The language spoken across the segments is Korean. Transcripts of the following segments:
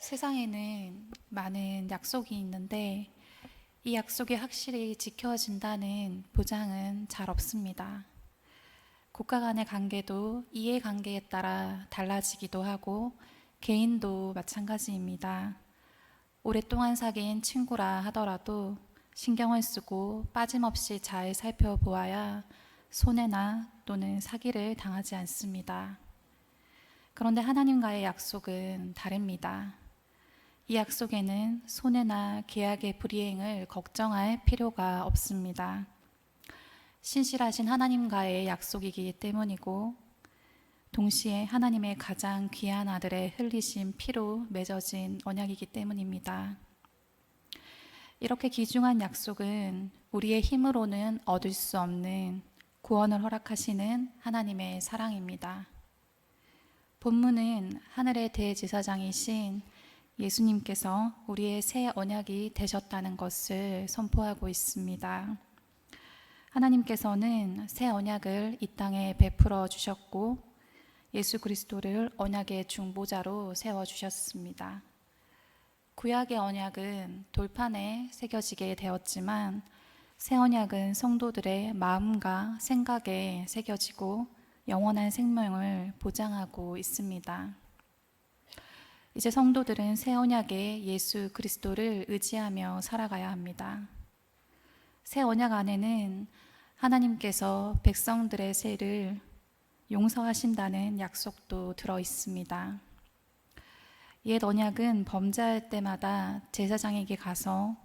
세상에는 많은 약속이 있는데 이 약속이 확실히 지켜진다는 보장은 잘 없습니다. 국가 간의 관계도 이해관계에 따라 달라지기도 하고 개인도 마찬가지입니다. 오랫동안 사귄 친구라 하더라도 신경을 쓰고 빠짐없이 잘 살펴보아야 손해나 또는 사기를 당하지 않습니다. 그런데 하나님과의 약속은 다릅니다. 이 약속에는 손해나 계약의 불이행을 걱정할 필요가 없습니다. 신실하신 하나님과의 약속이기 때문이고 동시에 하나님의 가장 귀한 아들의 흘리신 피로 맺어진 언약이기 때문입니다. 이렇게 귀중한 약속은 우리의 힘으로는 얻을 수 없는 구원을 허락하시는 하나님의 사랑입니다. 본문은 하늘의 대제사장이신 예수님께서 우리의 새 언약이 되셨다는 것을 선포하고 있습니다. 하나님께서는 새 언약을 이 땅에 베풀어 주셨고 예수 그리스도를 언약의 중보자로 세워주셨습니다. 구약의 언약은 돌판에 새겨지게 되었지만 새 언약은 성도들의 마음과 생각에 새겨지고 영원한 생명을 보장하고 있습니다. 이제 성도들은 새 언약의 예수 그리스도를 의지하며 살아가야 합니다. 새 언약 안에는 하나님께서 백성들의 죄를 용서하신다는 약속도 들어 있습니다. 옛 언약은 범죄할 때마다 제사장에게 가서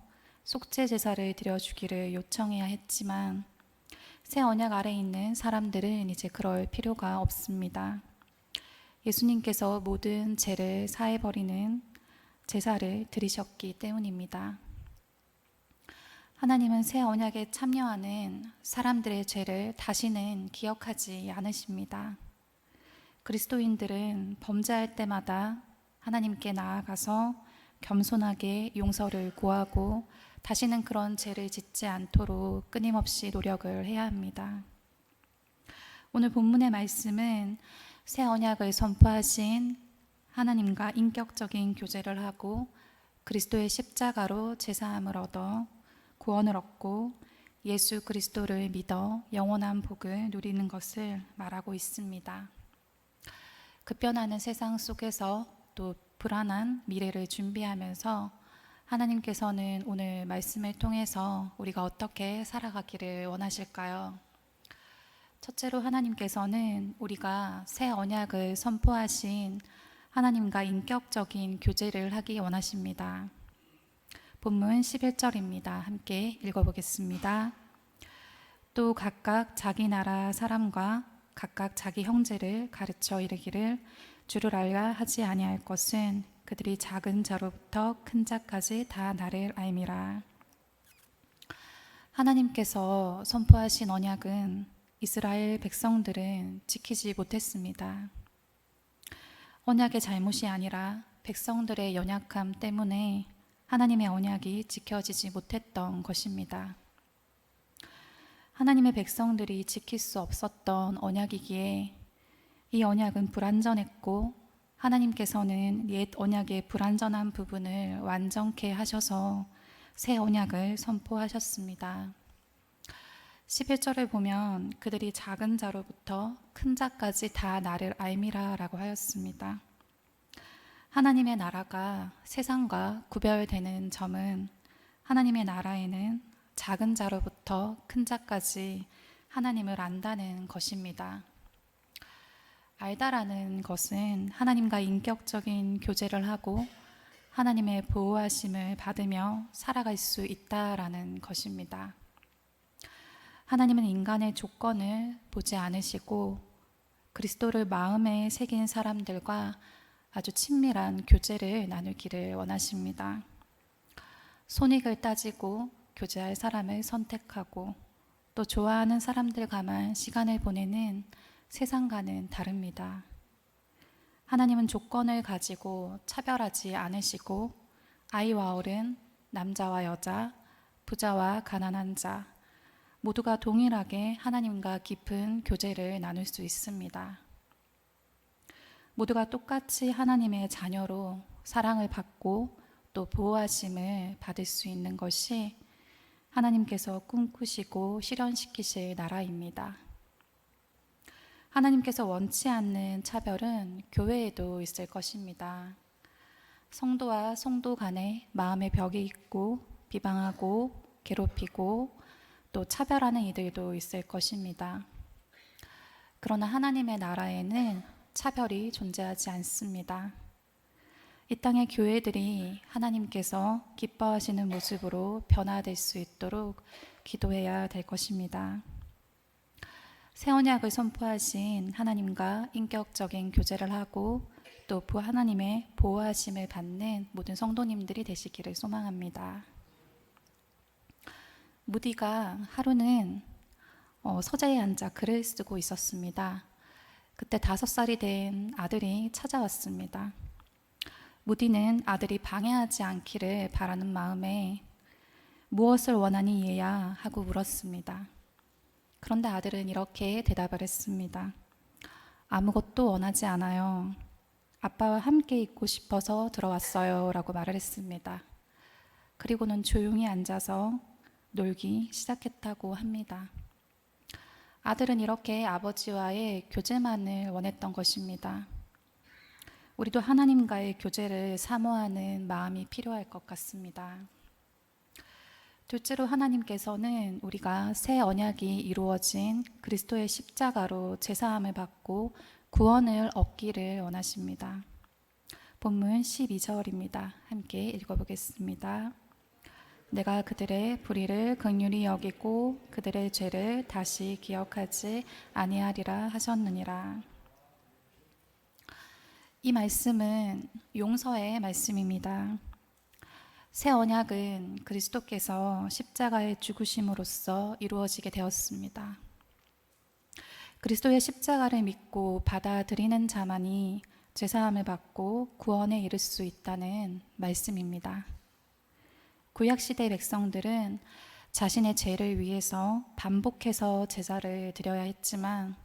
속죄 제사를 드려주기를 요청해야 했지만 새 언약 아래 있는 사람들은 이제 그럴 필요가 없습니다. 예수님께서 모든 죄를 사해버리는 제사를 드리셨기 때문입니다. 하나님은 새 언약에 참여하는 사람들의 죄를 다시는 기억하지 않으십니다. 그리스도인들은 범죄할 때마다 하나님께 나아가서 겸손하게 용서를 구하고 다시는 그런 죄를 짓지 않도록 끊임없이 노력을 해야 합니다. 오늘 본문의 말씀은 새 언약을 선포하신 하나님과 인격적인 교제를 하고 그리스도의 십자가로 제사함을 얻어 구원을 얻고 예수 그리스도를 믿어 영원한 복을 누리는 것을 말하고 있습니다. 급변하는 세상 속에서 또 불안한 미래를 준비하면서 하나님께서는 오늘 말씀을 통해서 우리가 어떻게 살아가기를 원하실까요? 첫째로 하나님께서는 우리가 새 언약을 선포하신 하나님과 인격적인 교제를 하기 원하십니다. 본문 11절입니다. 함께 읽어보겠습니다. 또 각각 자기 나라 사람과 각각 자기 형제를 가르쳐 이르기를 주를 알라 하지 아니할 것은 그들이 작은 자로부터 큰 자까지 다 나를 알미라. 하나님께서 선포하신 언약은 이스라엘 백성들은 지키지 못했습니다. 언약의 잘못이 아니라 백성들의 연약함 때문에 하나님의 언약이 지켜지지 못했던 것입니다. 하나님의 백성들이 지킬 수 없었던 언약이기에 이 언약은 불완전했고 하나님께서는 옛 언약의 불완전한 부분을 완전케 하셔서 새 언약을 선포하셨습니다. 11절을 보면 그들이 작은 자로부터 큰 자까지 다 나를 알미라 라고 하였습니다. 하나님의 나라가 세상과 구별되는 점은 하나님의 나라에는 작은 자로부터 큰 자까지 하나님을 안다는 것입니다. 알다라는 것은 하나님과 인격적인 교제를 하고 하나님의 보호하심을 받으며 살아갈 수 있다라는 것입니다. 하나님은 인간의 조건을 보지 않으시고 그리스도를 마음에 새긴 사람들과 아주 친밀한 교제를 나누기를 원하십니다. 손익을 따지고 교제할 사람을 선택하고 또 좋아하는 사람들과만 시간을 보내는 세상과는 다릅니다. 하나님은 조건을 가지고 차별하지 않으시고 아이와 어른, 남자와 여자, 부자와 가난한 자 모두가 동일하게 하나님과 깊은 교제를 나눌 수 있습니다. 모두가 똑같이 하나님의 자녀로 사랑을 받고 또 보호하심을 받을 수 있는 것이 하나님께서 꿈꾸시고 실현시키실 나라입니다. 하나님께서 원치 않는 차별은 교회에도 있을 것입니다. 성도와 성도 간에 마음의 벽이 있고 비방하고 괴롭히고 또 차별하는 이들도 있을 것입니다. 그러나 하나님의 나라에는 차별이 존재하지 않습니다. 이 땅의 교회들이 하나님께서 기뻐하시는 모습으로 변화될 수 있도록 기도해야 될 것입니다. 새 언약을 선포하신 하나님과 인격적인 교제를 하고 또 하나님의 보호하심을 받는 모든 성도님들이 되시기를 소망합니다. 무디가 하루는 서재에 앉아 글을 쓰고 있었습니다. 그때 5살이 된 아들이 찾아왔습니다. 무디는 아들이 방해하지 않기를 바라는 마음에 무엇을 원하니 얘야 하고 물었습니다. 그런데 아들은 이렇게 대답을 했습니다. 아무것도 원하지 않아요. 아빠와 함께 있고 싶어서 들어왔어요 라고 말을 했습니다. 그리고는 조용히 앉아서 놀기 시작했다고 합니다. 아들은 이렇게 아버지와의 교제만을 원했던 것입니다. 우리도 하나님과의 교제를 사모하는 마음이 필요할 것 같습니다. 둘째로 하나님께서는 우리가 새 언약이 이루어진 그리스도의 십자가로 제사함을 받고 구원을 얻기를 원하십니다. 본문 12절입니다. 함께 읽어보겠습니다. 내가 그들의 불의를 긍휼히 여기고 그들의 죄를 다시 기억하지 아니하리라 하셨느니라. 이 말씀은 용서의 말씀입니다. 새 언약은 그리스도께서 십자가에 죽으심으로써 이루어지게 되었습니다. 그리스도의 십자가를 믿고 받아들이는 자만이 제사함을 받고 구원에 이를 수 있다는 말씀입니다. 구약시대 백성들은 자신의 죄를 위해서 반복해서 제사를 드려야 했지만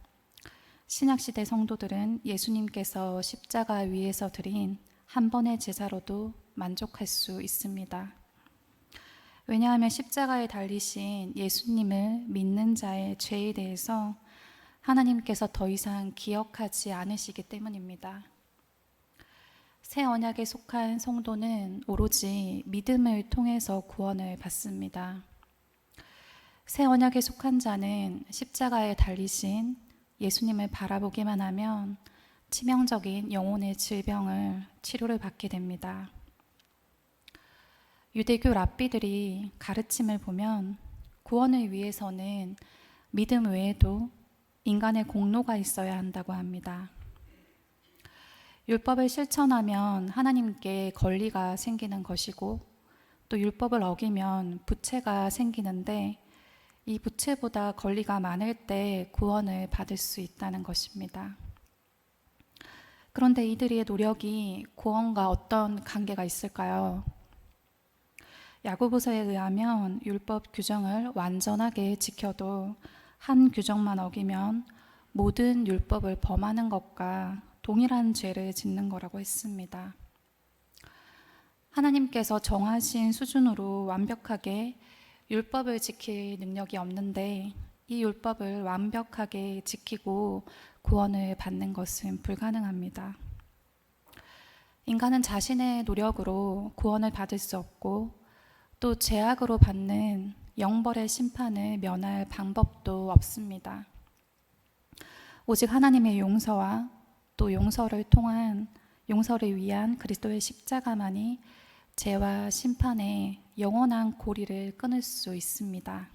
신약시대 성도들은 예수님께서 십자가 위에서 드린 한 번의 제사로도 만족할 수 있습니다. 왜냐하면 십자가에 달리신 예수님을 믿는 자의 죄에 대해서 하나님께서 더 이상 기억하지 않으시기 때문입니다. 새 언약에 속한 성도는 오로지 믿음을 통해서 구원을 받습니다. 새 언약에 속한 자는 십자가에 달리신 예수님을 바라보기만 하면 치명적인 영혼의 질병을 치료를 받게 됩니다. 유대교 랍비들이 가르침을 보면 구원을 위해서는 믿음 외에도 인간의 공로가 있어야 한다고 합니다. 율법을 실천하면 하나님께 권리가 생기는 것이고 또 율법을 어기면 부채가 생기는데 이 부채보다 권리가 많을 때 구원을 받을 수 있다는 것입니다. 그런데 이들의 노력이 구원과 어떤 관계가 있을까요? 야고보서에 의하면 율법 규정을 완전하게 지켜도 한 규정만 어기면 모든 율법을 범하는 것과 동일한 죄를 짓는 거라고 했습니다. 하나님께서 정하신 수준으로 완벽하게 율법을 지킬 능력이 없는데 이 율법을 완벽하게 지키고 구원을 받는 것은 불가능합니다. 인간은 자신의 노력으로 구원을 받을 수 없고 또 죄악으로 받는 영벌의 심판을 면할 방법도 없습니다. 오직 하나님의 용서와 또 용서를 위한 그리스도의 십자가만이 죄와 심판의 영원한 고리를 끊을 수 있습니다.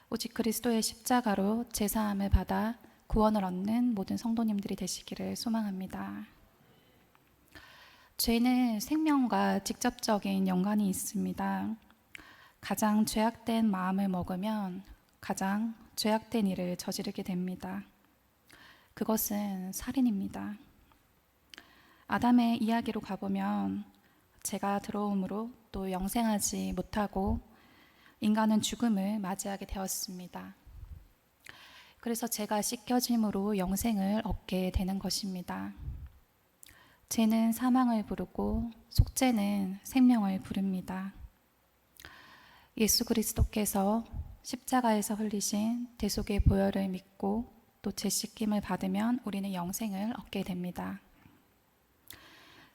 오직 그리스도의 십자가로 제사함을 받아 구원을 얻는 모든 성도님들이 되시기를 소망합니다. 죄는 생명과 직접적인 연관이 있습니다. 가장 죄악된 마음을 먹으면 가장 죄악된 일을 저지르게 됩니다. 그것은 살인입니다. 아담의 이야기로 가보면 죄가 들어옴으로 또 영생하지 못하고 인간은 죽음을 맞이하게 되었습니다. 그래서 죄가 씻겨짐으로 영생을 얻게 되는 것입니다. 죄는 사망을 부르고 속죄는 생명을 부릅니다. 예수 그리스도께서 십자가에서 흘리신 대속의 보혈을 믿고 또 죄씻김을 받으면 우리는 영생을 얻게 됩니다.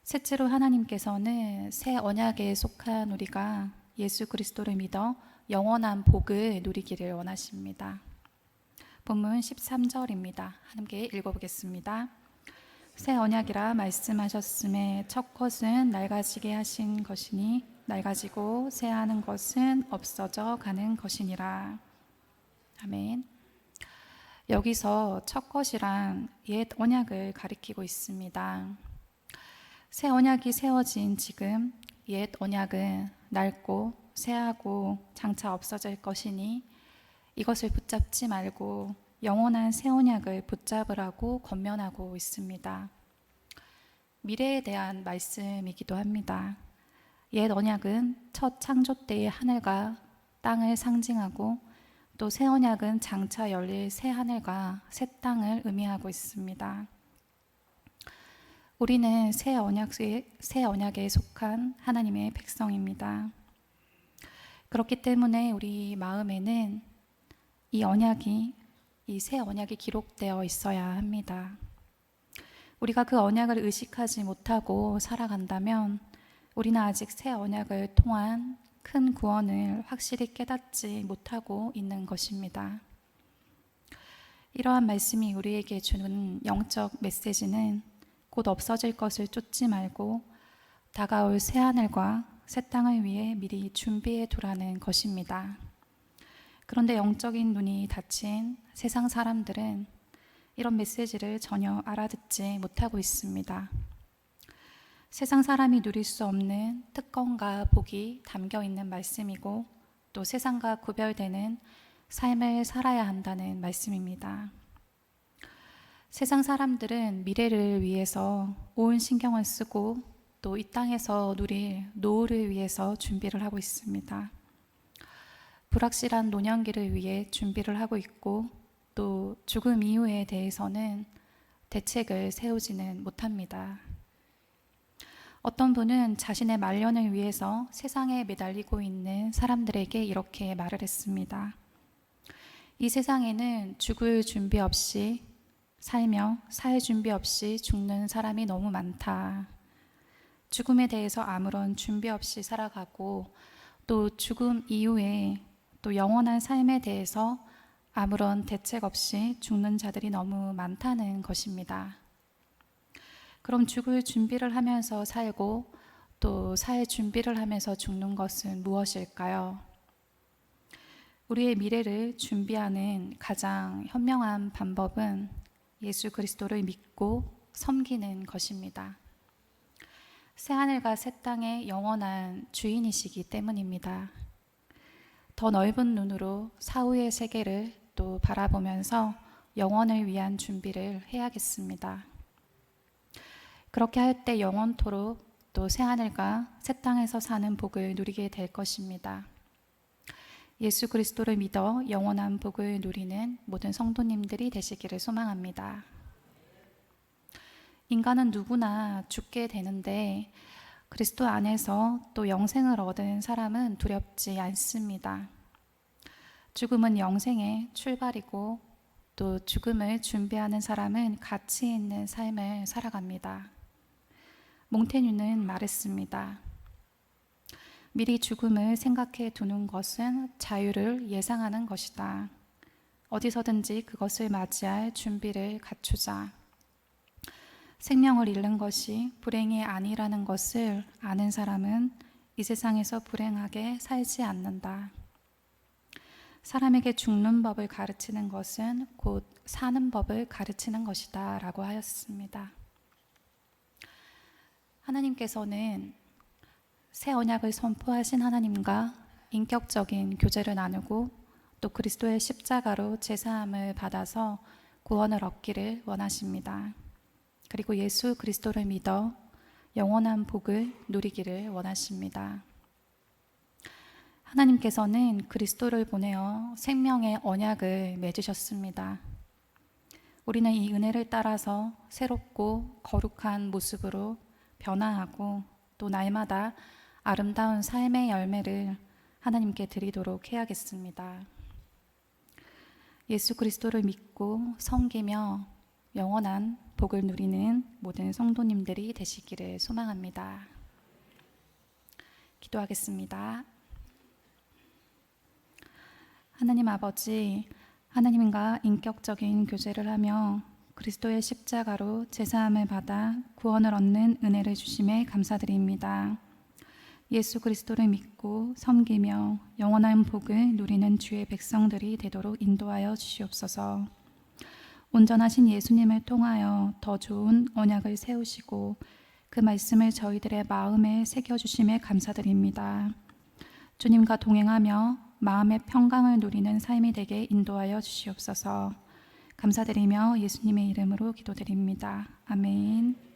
셋째로 하나님께서는 새 언약에 속한 우리가 예수 그리스도를 믿어 영원한 복을 누리기를 원하십니다. 본문 13절입니다. 함께 읽어보겠습니다. 새 언약이라 말씀하셨음에 첫 것은 낡아지게 하신 것이니 낡아지고 새하는 것은 없어져 가는 것이니라. 아멘. 여기서 첫 것이란 옛 언약을 가리키고 있습니다. 새 언약이 세워진 지금 옛 언약은 낡고 새하고 장차 없어질 것이니 이것을 붙잡지 말고 영원한 새 언약을 붙잡으라고 권면하고 있습니다. 미래에 대한 말씀이기도 합니다. 옛 언약은 첫 창조 때의 하늘과 땅을 상징하고 또 새 언약은 장차 열릴 새 하늘과 새 땅을 의미하고 있습니다. 우리는 새 언약에 속한 하나님의 백성입니다. 그렇기 때문에 우리 마음에는 이 새 언약이 기록되어 있어야 합니다. 우리가 그 언약을 의식하지 못하고 살아간다면 우리는 아직 새 언약을 통한 큰 구원을 확실히 깨닫지 못하고 있는 것입니다. 이러한 말씀이 우리에게 주는 영적 메시지는 곧 없어질 것을 쫓지 말고 다가올 새 하늘과 새 땅을 위해 미리 준비해 두라는 것입니다. 그런데 영적인 눈이 닫힌 세상 사람들은 이런 메시지를 전혀 알아듣지 못하고 있습니다. 세상 사람이 누릴 수 없는 특권과 복이 담겨 있는 말씀이고 또 세상과 구별되는 삶을 살아야 한다는 말씀입니다. 세상 사람들은 미래를 위해서 온 신경을 쓰고 또 이 땅에서 누릴 노후를 위해서 준비를 하고 있습니다. 불확실한 노년기를 위해 준비를 하고 있고 또 죽음 이후에 대해서는 대책을 세우지는 못합니다. 어떤 분은 자신의 말년을 위해서 세상에 매달리고 있는 사람들에게 이렇게 말을 했습니다. 이 세상에는 죽을 준비 없이 살며 살 준비 없이 죽는 사람이 너무 많다. 죽음에 대해서 아무런 준비 없이 살아가고 또 죽음 이후에 또 영원한 삶에 대해서 아무런 대책 없이 죽는 자들이 너무 많다는 것입니다. 그럼 죽을 준비를 하면서 살고 또 살 준비를 하면서 죽는 것은 무엇일까요? 우리의 미래를 준비하는 가장 현명한 방법은 예수 그리스도를 믿고 섬기는 것입니다. 새하늘과 새 땅의 영원한 주인이시기 때문입니다. 더 넓은 눈으로 사후의 세계를 또 바라보면서 영원을 위한 준비를 해야겠습니다. 그렇게 할 때 영원토록 또 새하늘과 새 땅에서 사는 복을 누리게 될 것입니다. 예수 그리스도를 믿어 영원한 복을 누리는 모든 성도님들이 되시기를 소망합니다. 인간은 누구나 죽게 되는데 그리스도 안에서 또 영생을 얻은 사람은 두렵지 않습니다. 죽음은 영생의 출발이고 또 죽음을 준비하는 사람은 가치 있는 삶을 살아갑니다. 몽테뉴는 말했습니다. 미리 죽음을 생각해 두는 것은 자유를 예상하는 것이다. 어디서든지 그것을 맞이할 준비를 갖추자. 생명을 잃는 것이 불행이 아니라는 것을 아는 사람은 이 세상에서 불행하게 살지 않는다. 사람에게 죽는 법을 가르치는 것은 곧 사는 법을 가르치는 것이다 라고 하였습니다. 하나님께서는 새 언약을 선포하신 하나님과 인격적인 교제를 나누고 또 그리스도의 십자가로 제사함을 받아서 구원을 얻기를 원하십니다. 그리고 예수 그리스도를 믿어 영원한 복을 누리기를 원하십니다. 하나님께서는 그리스도를 보내어 생명의 언약을 맺으셨습니다. 우리는 이 은혜를 따라서 새롭고 거룩한 모습으로 변화하고 또 날마다 아름다운 삶의 열매를 하나님께 드리도록 해야겠습니다. 예수 그리스도를 믿고 섬기며 영원한 복을 누리는 모든 성도님들이 되시기를 소망합니다. 기도하겠습니다. 하나님 아버지, 하나님과 인격적인 교제를 하며 그리스도의 십자가로 제사함을 받아 구원을 얻는 은혜를 주심에 감사드립니다. 예수 그리스도를 믿고 섬기며 영원한 복을 누리는 주의 백성들이 되도록 인도하여 주시옵소서. 온전하신 예수님을 통하여 더 좋은 언약을 세우시고 그 말씀을 저희들의 마음에 새겨주심에 감사드립니다. 주님과 동행하며 마음의 평강을 누리는 삶이 되게 인도하여 주시옵소서. 감사드리며 예수님의 이름으로 기도드립니다. 아멘.